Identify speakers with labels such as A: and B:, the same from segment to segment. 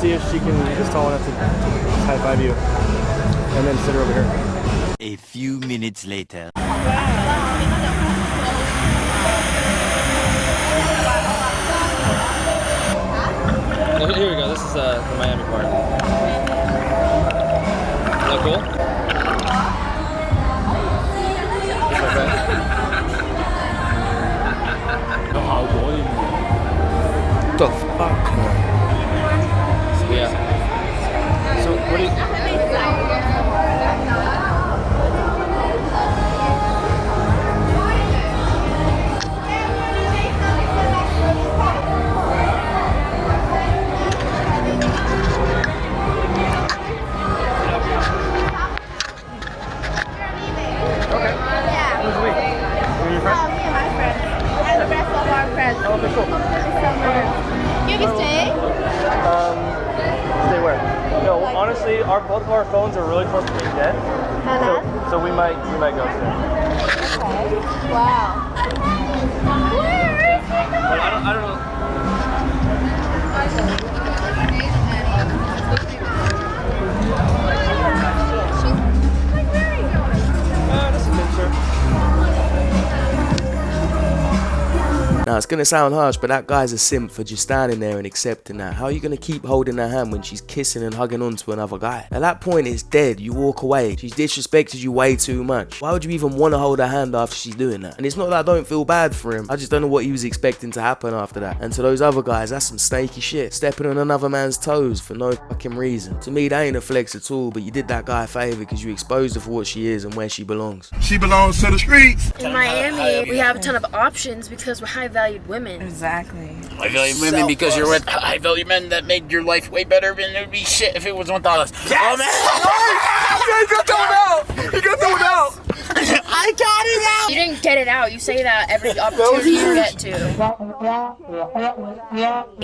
A: see if she is tall enough to high five you. And then sit her over here.
B: A few minutes later.
A: Here we go. This is the Miami part. Is that cool?
C: What the fuck, man?
A: Yeah. So what do you... Stay where? No, honestly, both of our phones are really close to being dead. So we might go soon.
D: Okay. Wow. Where is he going?
A: But I don't know. That's a picture.
C: Now, it's going to sound harsh, but that guy's a simp for just standing there and accepting that. How are you going to keep holding her hand when she's kissing and hugging onto another guy? At that point, it's dead. You walk away. She's disrespected you way too much. Why would you even want to hold her hand after she's doing that? And it's not that I don't feel bad for him. I just don't know what he was expecting to happen after that. And to those other guys, that's some snaky shit. Stepping on another man's toes for no fucking reason. To me, that ain't a flex at all, but you did that guy a favor because you exposed her for what she is and where she belongs.
E: She belongs to the streets.
F: In Miami, we have a ton of options because we're high-valued women.
G: Exactly.
H: I value women because you're with I value men that made your life way better, and it would be shit if it was $1. Yes! Oh man!
E: He got thrown out! He got thrown out!
H: I got it out!
F: You didn't get it out. You say that every opportunity you get to.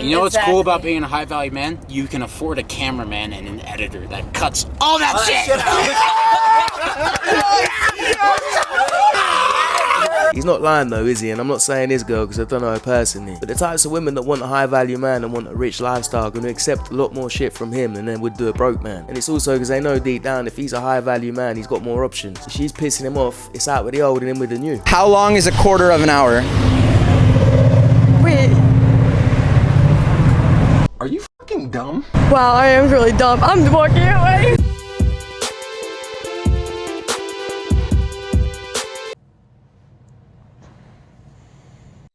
H: You know what's cool about being a high value man? You can afford a cameraman and an editor that cuts all that shit
C: He's not lying though, is he? And I'm not saying this girl because I don't know her personally. But the types of women that want a high value man and want a rich lifestyle are going to accept a lot more shit from him than they would do a broke man. And it's also because they know deep down if he's a high value man, he's got more options. If she's pissing him off, it's out with the old and in with the new.
I: How long is a quarter of an hour?
G: Wait.
E: Are you fucking dumb?
G: Wow, I am really dumb. I'm walking away.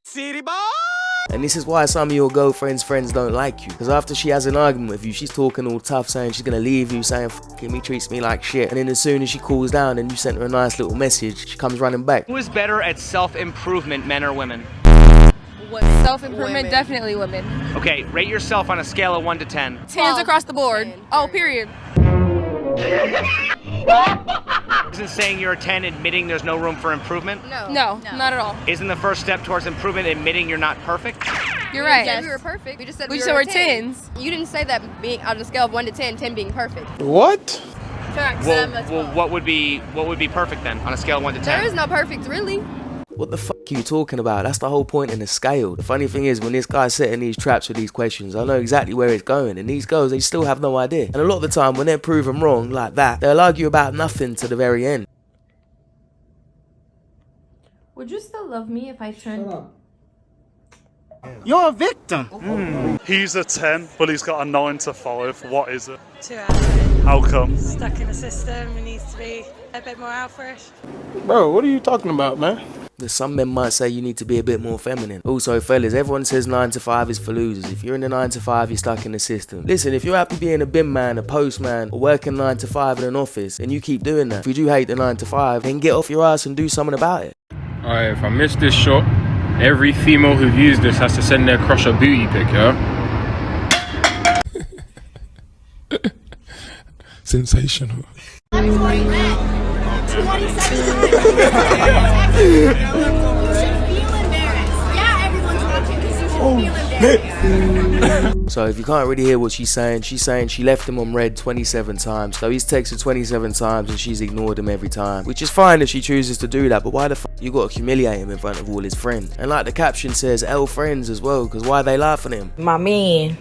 E: City boy!
C: And this is why some of your girlfriend's friends don't like you. Because after she has an argument with you, she's talking all tough, saying she's gonna leave you, saying fucking me, treats me like shit. And then as soon as she cools down and you sent her a nice little message, she comes running back.
J: Who is better at self-improvement, men or women?
G: Self-improvement, definitely women.
J: Okay, rate yourself on a scale of 1 to 10.
G: Hands across the board. Oh, period.
J: Isn't saying you're a 10 admitting there's no room for improvement?
G: No, not at all.
J: Isn't the first step towards improvement admitting you're not perfect?
G: You're right.
D: Yes. We were perfect. We just said
G: We
D: we
G: said
D: were
G: we're 10s.
D: You didn't say that being on a scale of 1 to 10, 10 being perfect.
E: What?
D: Correct.
J: Well, what would be perfect then on a scale of 1 to 10?
D: There is no perfect, really.
C: What the fuck are you talking about? That's the whole point in the scale. The funny thing is, when this guy's setting these traps with these questions, I know exactly where it's going. And these girls, they still have no idea. And a lot of the time, when they're proven wrong like that, they'll argue about nothing to the very end.
K: Would you still love me if I turned...
E: You're a victim.
L: He's a 10, but he's got a 9 to 5. What is it?
M: 2 out of 10.
L: How come?
M: Stuck in the system. He needs to be a bit more out for it.
E: Bro, what are you talking about, man?
C: Some men might say you need to be a bit more feminine. Also, fellas, everyone says 9 to 5 is for losers. If you're in the 9 to 5, you're stuck in the system. Listen, if you're happy being a bin man, a postman, or working 9 to 5 in an office, and you keep doing that, if you do hate the 9 to 5, then get off your ass and do something about it.
N: Alright, if I miss this shot, every female who've used this has to send their crush a booty pic, yeah?
E: Sensational.
C: So if you can't really hear what she's saying she left him on red 27 times. So he's texted 27 times and she's ignored him every time. Which is fine if she chooses to do that, but why the fuck you gotta humiliate him in front of all his friends? And like the caption says, L friends as well, because why are they laughing at him?
K: My man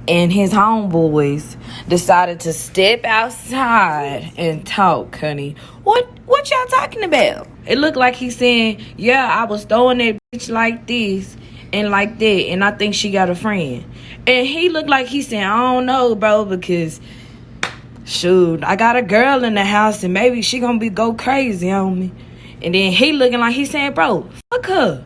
O: and his homeboys decided to step outside and talk, honey. What y'all talking about? It looked like he's saying, yeah, I was throwing that bitch like this and like that, and I think she got a friend. And he looked like he's saying, I don't know, bro, because shoot, I got a girl in the house and maybe she gonna go crazy on me. And then he looking like he's saying, bro, fuck her.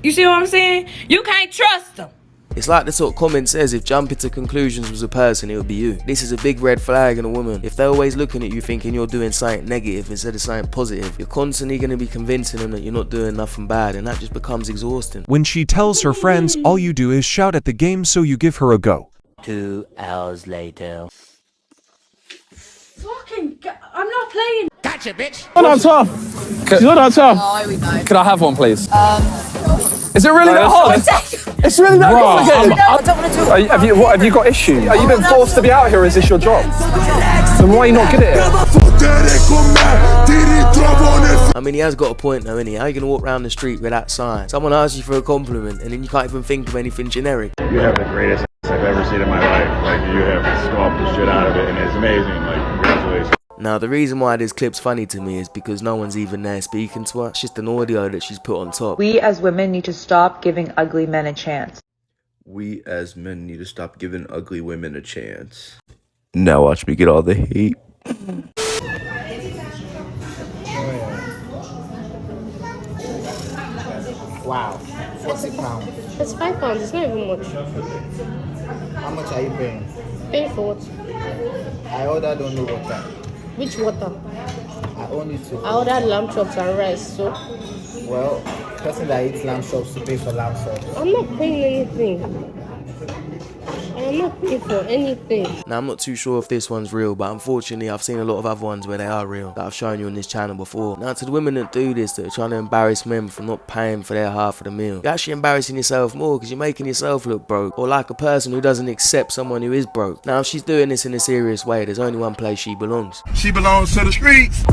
O: You see what I'm saying? You can't trust him.
C: It's like the sort of comment says, if jumping to conclusions was a person, it would be you. This is a big red flag in a woman. If they're always looking at you thinking you're doing something negative instead of something positive, you're constantly going to be convincing them that you're not doing nothing bad, and that just becomes exhausting.
P: When she tells her friends all you do is shout at the game, so you give her a go.
B: 2 hours later.
F: Fucking, I'm not playing.
J: Gotcha, bitch.
E: You're not tough. She's not tough.
D: Oh, here we go.
E: Could I have one, please? Is it really that hard? It's really that complicated.
D: I don't want to do it.
E: Have you got issues? Are you been forced to be out here, or is this your job? Then why are you not good at it?
C: I mean, he has got a point though, innit? How are you going to walk around the street with that sign? Someone asks you for a compliment and then you can't even think of anything generic.
Q: You have the greatest I've ever seen in my life. Like, you have sculpted the shit out of it, and it's amazing. Like, congratulations.
C: Now, the reason why this clip's funny to me is because no one's even there speaking to her. It's just an audio that she's put on top.
R: We as women need to stop giving ugly men a chance.
S: We as men need to stop giving ugly women a chance. Now watch me get all the hate.
T: Wow, £40.
U: It's £5, it's not even much.
T: How much are you paying?
U: Paying for what?
T: I ordered only water.
U: Which water?
T: I only took.
U: I ordered lamb chops and rice, so.
T: Well, person that eats lamb chops to pay for lamb chops.
U: I'm not paying anything. I'm not paying for anything.
C: Now, I'm not too sure if this one's real, but unfortunately I've seen a lot of other ones where they are real that I've shown you on this channel before. Now, to the women that do this, that are trying to embarrass men for not paying for their half of the meal, you're actually embarrassing yourself more because you're making yourself look broke, or like a person who doesn't accept someone who is broke. Now, if she's doing this in a serious way, there's only one place she belongs.
E: She belongs to the streets.